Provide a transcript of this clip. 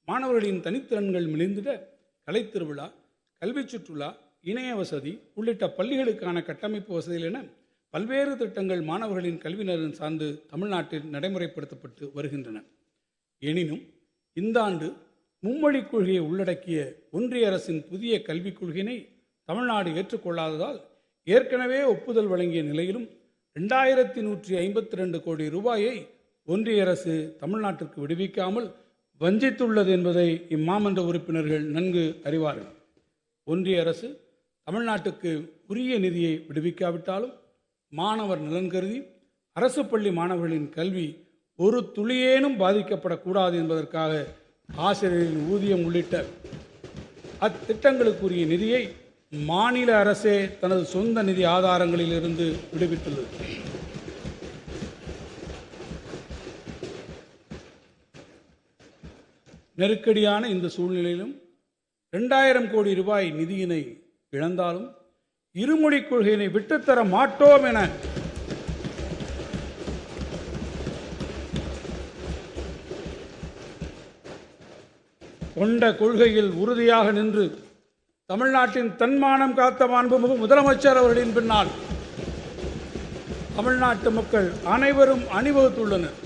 மாணவர்களின் தனித்திறன்கள் மிளிர்ந்திட கலைத்திருவிழா, கல்வி சுற்றுலா, இணைய வசதி உள்ளிட்ட பள்ளிகளுக்கான கட்டமைப்பு வசதிகள் என பல்வேறு திட்டங்கள் மாணவர்களின் கல்வி நலன் சார்ந்து தமிழ்நாட்டில் நடைமுறைப்படுத்தப்பட்டு வருகின்றன. எனினும் இந்த ஆண்டு மும்மொழிக் கொள்கையை உள்ளடக்கிய ஒன்றிய அரசின் புதிய கல்விக் கொள்கையினை தமிழ்நாடு ஏற்றுக்கொள்ளாததால் ஏற்கனவே ஒப்புதல் வழங்கிய நிலையிலும் 2152 கோடி ரூபாயை ஒன்றிய அரசு தமிழ்நாட்டிற்கு விடுவிக்காமல் வஞ்சித்துள்ளது என்பதை இம்மாமன்ற உறுப்பினர்கள் நன்கு அறிவார்கள். ஒன்றிய அரசு தமிழ்நாட்டுக்கு உரிய நிதியை விடுவிக்காவிட்டாலும் மாணவர் நலன் கருதி அரசு பள்ளி மாணவர்களின் கல்வி ஒரு துளியேனும் பாதிக்கப்படக்கூடாது என்பதற்காக ஆசிரியர்களின் ஊதியம் உள்ளிட்ட அத்திட்டங்களுக்குரிய நிதியை மாநில அரசே தனது சொந்த நிதி ஆதாரங்களில் இருந்து விடுவித்துள்ளது. நெருக்கடியான இந்த சூழ்நிலையிலும் 2000 கோடி ரூபாய் நிதியினை இழந்தாலும் இருமொழிக் கொள்கையினை விட்டுத்தர மாட்டோம் என கொண்ட கொள்கையில் உறுதியாக நின்று தமிழ்நாட்டின் தன்மானம் காத்த மாண்புமிகு முதலமைச்சர் அவர்களின் பின்னால் தமிழ்நாட்டு மக்கள் அனைவரும் அணிவகுத்துள்ளனர்.